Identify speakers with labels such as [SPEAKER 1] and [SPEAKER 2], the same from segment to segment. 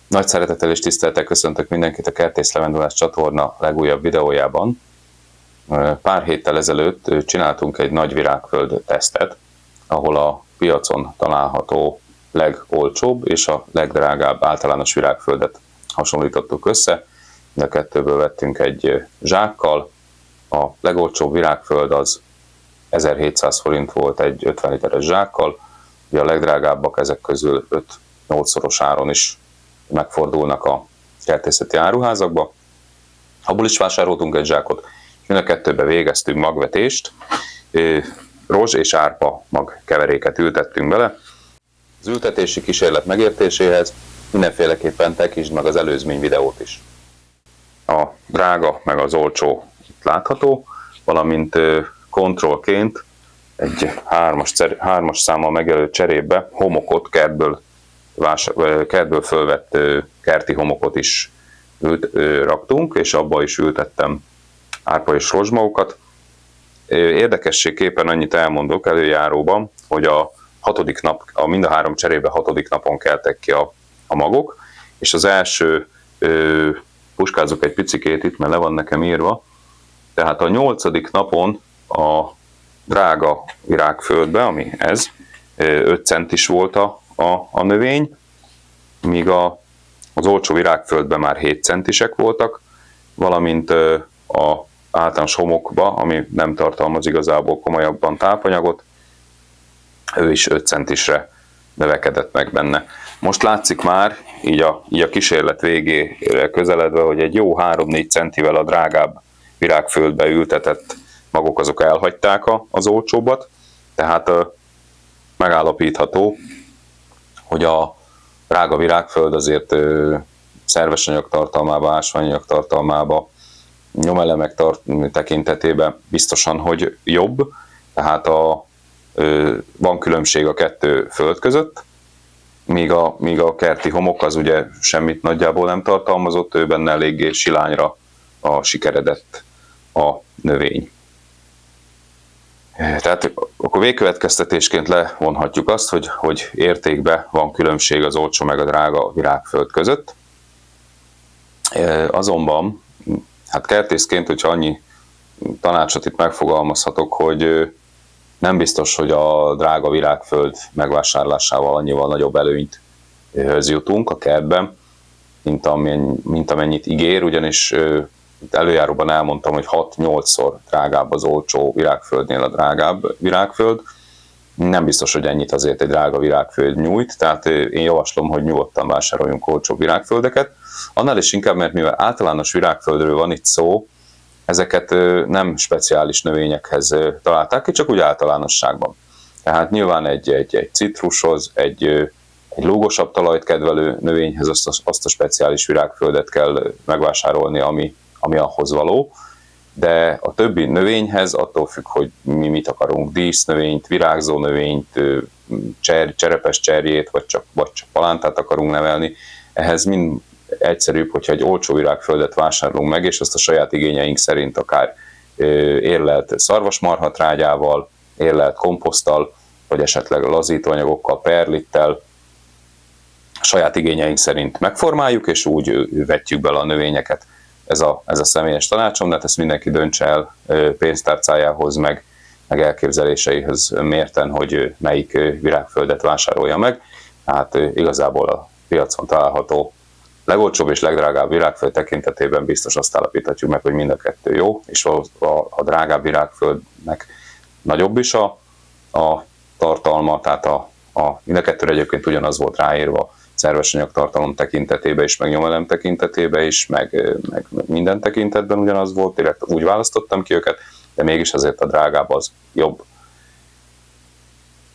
[SPEAKER 1] Nagy szeretettel és tisztelettel köszöntök mindenkit a Kertész Levendulás csatorna legújabb videójában. Pár héttel ezelőtt csináltunk egy nagy virágföld tesztet, ahol a piacon található legolcsóbb és a legdrágább általános virágföldet hasonlítottuk össze. De kettőből vettünk egy zsákkal. A legolcsóbb virágföld az 1700 forint volt egy 50 literes zsákkal, ugye a legdrágábbak ezek közül 5-8-szoros áron is megfordulnak a kertészeti áruházakba. Abból is vásároltunk egy zsákot, és mind a kettőbe végeztünk magvetést, rozs és árpa mag keveréket ültettünk bele. Az ültetési kísérlet megértéséhez mindenféleképpen tekisd meg az előzmény videót is. A drága meg az olcsó itt látható, valamint kontrollként egy 3-as számmal megjelölt cserébe homokot, kertből fölvett kerti homokot is raktunk, és abba is ültettem árpa és rozsmagokat. Érdekességképpen annyit elmondok előjáróban, hogy a 6. nap, mind a 3 cserébe 6. napon keltek ki a magok, és az első, puskázok egy picikét itt, mert le van nekem írva, tehát a 8. napon a drága virágföldbe, ami ez, 5 centis volt a növény, míg az olcsó virágföldben már 7 centisek voltak, valamint a általános homokba, ami nem tartalmaz igazából komolyabban tápanyagot, ő is 5 centisre növekedett meg benne. Most látszik már, így a kísérlet végére közeledve, hogy egy jó 3-4 centivel a drágább virágföldbe ültetett magok azok elhagyták az olcsóbbat, tehát megállapítható, hogy a drága virágföld azért szerves anyag tartalmába, ásványanyag tartalmába, nyomelemek tekintetében biztosan, hogy jobb, tehát van különbség a 2 föld között, míg a kerti homok az ugye semmit nagyjából nem tartalmazott, ő benne eléggé silányra sikeredett a növény. Tehát akkor végkövetkeztetésként levonhatjuk azt, hogy értékben van különbség az olcsó meg a drága virágföld között. Azonban, hát kertészként, hogyha annyi tanácsot itt megfogalmazhatok, hogy nem biztos, hogy a drága virágföld megvásárlásával annyival nagyobb előnyt jutunk a kertben, mint amennyit ígér, ugyanis előjáróban elmondtam, hogy 6-8-szor drágább az olcsó virágföldnél a drágább virágföld. Nem biztos, hogy ennyit azért egy drága virágföld nyújt, tehát én javaslom, hogy nyugodtan vásároljunk olcsó virágföldeket. Annál is inkább, mert mivel általános virágföldről van itt szó, ezeket nem speciális növényekhez találták ki, csak úgy általánosságban. Tehát nyilván egy citrushoz, egy lúgosabb talajt kedvelő növényhez azt a speciális virágföldet kell megvásárolni, ami ahhoz való, de a többi növényhez attól függ, hogy mi mit akarunk, dísznövényt, virágzó növényt, cserepes cserjét, vagy csak palántát akarunk nevelni, ehhez mind egyszerűbb, hogyha egy olcsó virágföldet vásárolunk meg, és azt a saját igényeink szerint akár érlelt szarvasmarhatrágyával, érlelt komposzttal, vagy esetleg lazítóanyagokkal, perlittel, saját igényeink szerint megformáljuk, és úgy vetjük bele a növényeket. Ez a személyes tanácsom, de hát ezt mindenki döntse el pénztárcájához, meg elképzeléseihez mérten, hogy melyik virágföldet vásárolja meg. Hát igazából a piacon található legolcsóbb és legdrágább virágföld tekintetében biztos azt állapíthatjuk meg, hogy mind a kettő jó, és a drágább virágföldnek nagyobb is a tartalma, tehát mind a kettőre egyébként ugyanaz volt ráírva szerves anyagtartalom tekintetében is, meg nyomelem tekintetében is, meg minden tekintetben ugyanaz volt, direkt úgy választottam ki őket, de mégis azért a drágább az jobb.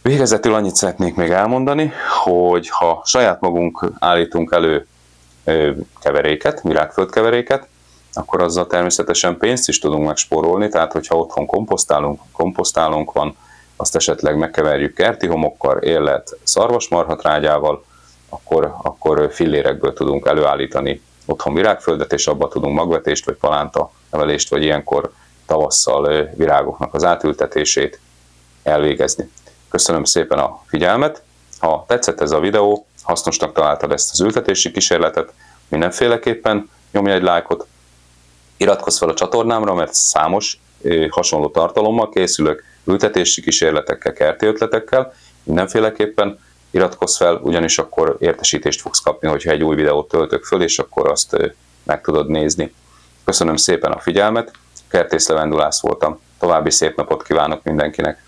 [SPEAKER 1] Végezetül annyit szeretnék még elmondani, hogy ha saját magunk állítunk elő keveréket, virágföldkeveréket, akkor azzal természetesen pénzt is tudunk megspórolni, tehát hogyha otthon komposztálónk van, azt esetleg megkeverjük kerti homokkal, érlelt szarvasmarhatrágyával, akkor fillérekből tudunk előállítani otthon virágföldet, és abba tudunk magvetést, vagy palánta nevelést, vagy ilyenkor tavasszal virágoknak az átültetését elvégezni. Köszönöm szépen a figyelmet! Ha tetszett ez a videó, hasznosnak találtad ezt az ültetési kísérletet, mindenféleképpen nyomj egy lájkot, iratkozz fel a csatornámra, mert számos hasonló tartalommal készülök, ültetési kísérletekkel, kerti ötletekkel, mindenféleképpen iratkozz fel, ugyanis akkor értesítést fogsz kapni, hogyha egy új videót töltök föl, és akkor azt meg tudod nézni. Köszönöm szépen a figyelmet, Kertész Levendul voltam. További szép napot kívánok mindenkinek!